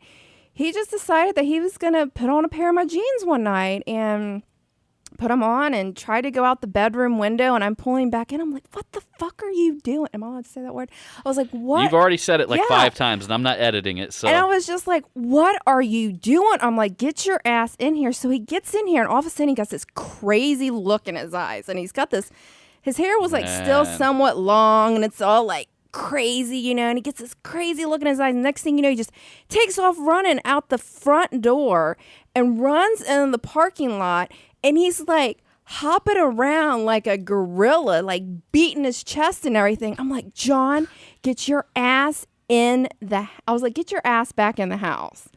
he just decided that he was gonna put on a pair of my jeans one night, and put them on and try to go out the bedroom window, and I'm pulling back in. I'm like, what the fuck are you doing? Am I allowed to say that word? I was like, what? You've already said it like Yeah. 5 times, and I'm not editing it. So And I was just like, what are you doing? I'm like, get your ass in here. So he gets in here, and all of a sudden he got this crazy look in his eyes. And he's got this, his hair was like still Man. somewhat long, and it's all like crazy, you know, and he gets this crazy look in his eyes. And next thing you know, he just takes off running out the front door and runs in the parking lot. And he's like hopping around like a gorilla, like beating his chest and everything. I'm like, John, get your ass in the, I was like, get your ass back in the house.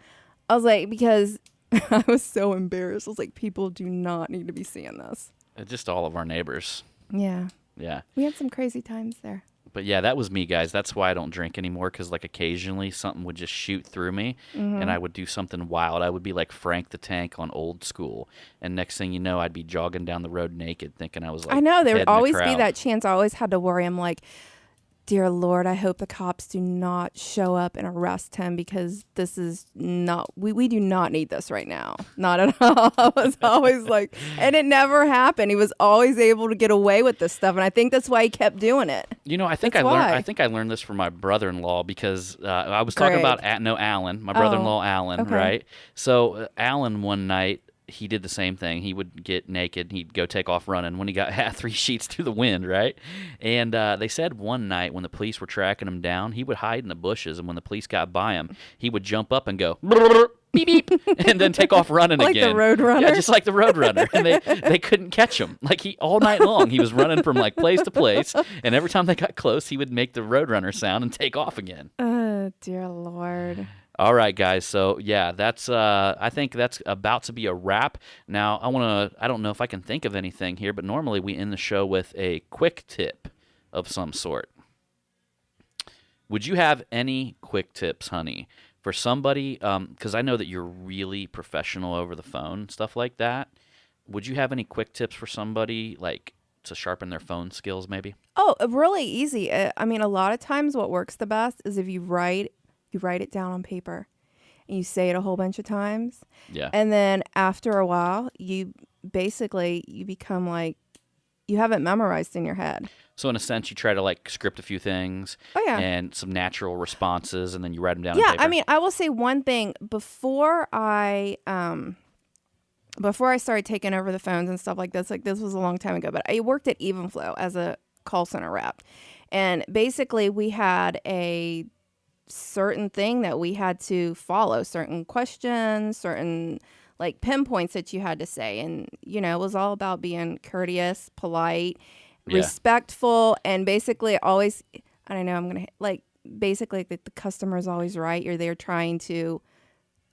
I was like, because I was so embarrassed. I was like, people do not need to be seeing this. just all of our neighbors. Yeah. Yeah. We had some crazy times there. But yeah, that was me, guys. That's why I don't drink anymore, because like occasionally something would just shoot through me, and I would do something wild. I would be like Frank the Tank on Old School, and next thing you know, I'd be jogging down the road naked, thinking I was like, I know there head would in the always be crowd. that chance. I always had to worry. I'm like, dear Lord, I hope the cops do not show up and arrest him, because this is not, we do not need this right now. Not at all. I was always like, and it never happened. He was always able to get away with this stuff. And I think that's why he kept doing it. You know, I think That's I learned. why. I think I learned this from my brother-in-law, because I was talking Greg. about Alan, my brother-in-law Alan, okay. right? So Alan one night, he did the same thing. He would get naked. He'd go take off running when he got 3 sheets to the wind, right? And they said one night when the police were tracking him down, he would hide in the bushes, and when the police got by him, he would jump up and go beep beep, and then take off running Like again. the Roadrunner? Yeah, just like the Roadrunner. And they couldn't catch him. Like he all night long, he was running from like place to place, and every time they got close, he would make the Roadrunner sound and take off again. Dear Lord. All right, guys. So yeah, that's I think that's about to be a wrap. Now I don't know if I can think of anything here, but normally we end the show with a quick tip of some sort. Would you have any quick tips, honey, for somebody? Because I know that you're really professional over the phone and stuff like that. Would you have any quick tips for somebody, like to sharpen their phone skills, maybe? Oh, really easy. I mean, a lot of times what works the best is if you write it down on paper and you say it a whole bunch of times. Yeah. And then after a while, you become like, you have it memorized in your head. So in a sense, you try to like script a few things. Oh, yeah. And some natural responses, and then you write them down on Yeah, paper. I mean, I will say one thing. Before I started taking over the phones and stuff like this was a long time ago, but I worked at Evenflow as a call center rep. And basically we had a certain thing that we had to follow, certain questions, certain like pinpoints that you had to say. And, you know, it was all about being courteous, polite, Yeah. respectful, and basically always, I don't know, I'm going to like, basically the customer is always right. You're there trying to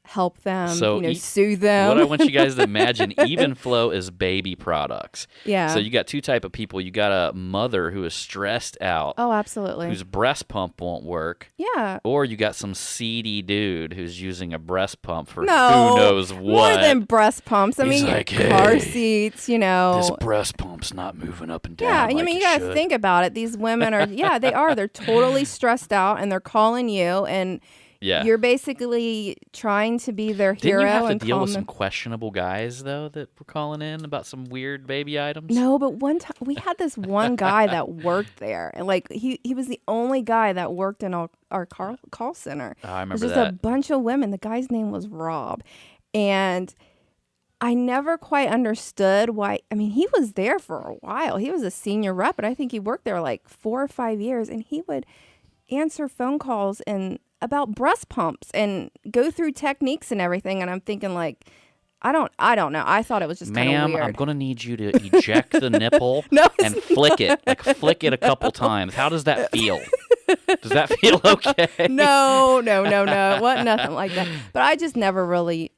help them, So soothe them. What I want you guys to imagine, Evenflow is baby products. Yeah. So you got 2 type of people. You got a mother who is stressed out, Oh, absolutely. whose breast pump won't work. Yeah. Or you got some seedy dude who's using a breast pump for No. who knows More what. than breast pumps. I He's mean, like, car "Hey, seats, This breast pump's not moving up and down. Yeah, like I mean, it you got to should." think about it. These women are, yeah, they are. They're totally stressed out, and they're calling you, and Yeah. you're basically trying to be their Didn't hero you have to and deal calm with some them. questionable guys, though, that were calling in about some weird baby items? No, but one time we had this one guy that worked there, and like he was the only guy that worked in our call center. Oh, I It was remember just that. a bunch of women. The guy's name was Rob, and I never quite understood why. I mean, he was there for a while. He was a senior rep, and I think he worked there like 4 or 5 years, and he would answer phone calls and about breast pumps and go through techniques and everything. And I'm thinking like, I don't know. I thought it was just kind of Ma'am, weird. I'm going to need you to eject the nipple No, it's and flick it. Like, flick it a couple times. How does that feel? Does that feel okay? No. It wasn't nothing like that. But I just never really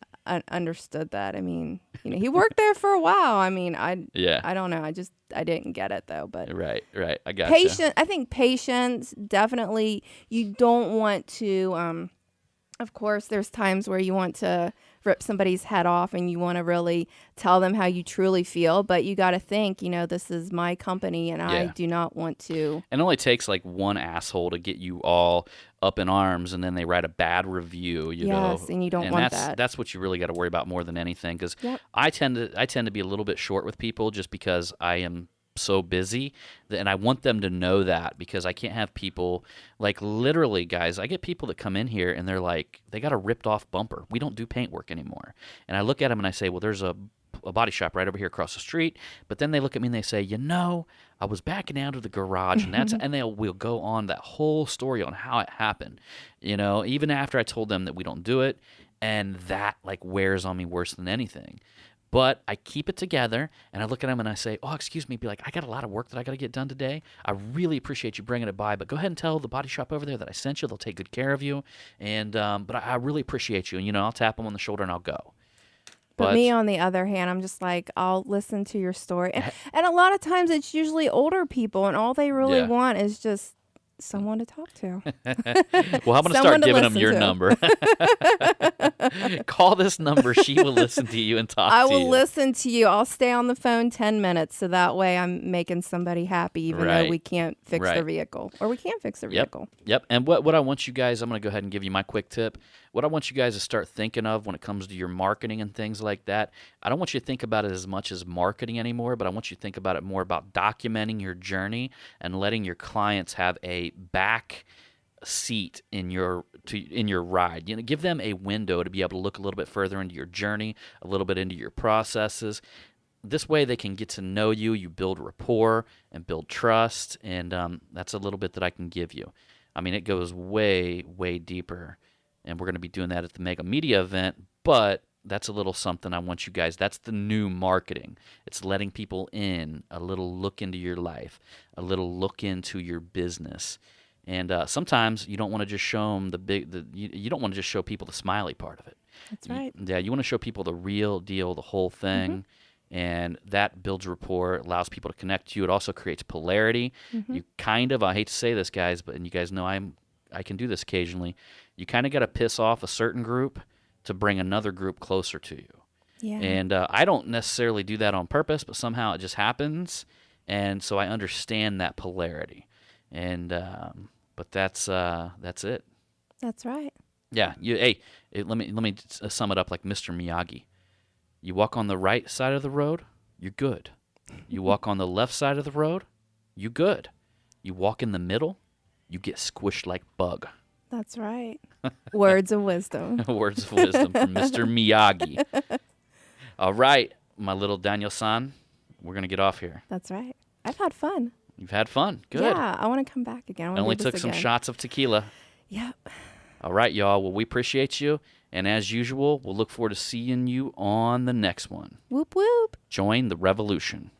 understood that. I mean, he worked there for a while. I mean, Yeah. I don't know. I didn't get it though. But Right. I got I think patience, definitely. You don't want to, of course, there's times where you want to rip somebody's head off and you want to really tell them how you truly feel, but you got to think, this is my company and I Yeah. do not want to. And it only takes like one asshole to get you all up in arms, and then they write a bad review. You know, Yes, and you don't want that. That's what you really got to worry about more than anything. Because Yep. I tend to be a little bit short with people just because I am so busy, and I want them to know that, because I can't have people like, literally, guys, I get people that come in here and they're like, they got a ripped off bumper. We don't do paint work anymore. And I look at them and I say, well, there's a body shop right over here across the street. But then they look at me and they say, I was backing out of the garage, and we'll go on that whole story on how it happened, even after I told them that we don't do it. And that like wears on me worse than anything. But I keep it together, and I look at them and I say, oh, excuse me, be like, I got a lot of work that I got to get done today. I really appreciate you bringing it by, but go ahead and tell the body shop over there that I sent you. They'll take good care of you. And but I really appreciate you. And, I'll tap them on the shoulder and I'll go. But me, on the other hand, I'm just like, I'll listen to your story. And a lot of times it's usually older people, and all they really want is just someone to talk to. Well, I'm going to start giving them your number. Call this number. She will listen to you and talk to you. I will listen to you. I'll stay on the phone 10 minutes, so that way I'm making somebody happy, even though we can't fix their vehicle. Or we can fix their vehicle. Yep. And what I want you guys, I'm going to go ahead and give you my quick tip. What I want you guys to start thinking of when it comes to your marketing and things like that, I don't want you to think about it as much as marketing anymore, but I want you to think about it more about documenting your journey and letting your clients have a back seat in your ride. Give them a window to be able to look a little bit further into your journey, a little bit into your processes. This way they can get to know you. You build rapport and build trust, and that's a little bit that I can give you. I mean, it goes way, way deeper, and we're going to be doing that at the Mega Media event, but that's a little something I want you guys. That's the new marketing. It's letting people in, a little look into your life, a little look into your business. And sometimes you don't want to just show them you don't want to just show people the smiley part of it. That's right. You want to show people the real deal, the whole thing. Mm-hmm. And that builds rapport, allows people to connect to you. It also creates polarity. Mm-hmm. You I hate to say this, guys, and you guys know I can do this occasionally. You kind of got to piss off a certain group to bring another group closer to you. Yeah. And I don't necessarily do that on purpose, but somehow it just happens. And so I understand that polarity. And but that's it. That's right. Yeah. Let me sum it up like Mr. Miyagi. You walk on the right side of the road, you're good. You walk on the left side of the road, you good. You walk in the middle, you get squished like bug. That's right. Words of wisdom. Words of wisdom from Mr. Miyagi. All right, my little Daniel-san, we're going to get off here. That's right. I've had fun. You've had fun. Good. Yeah, I want to come back again. I only took some shots of tequila. Yep. All right, y'all. Well, we appreciate you. And as usual, we'll look forward to seeing you on the next one. Whoop, whoop. Join the revolution.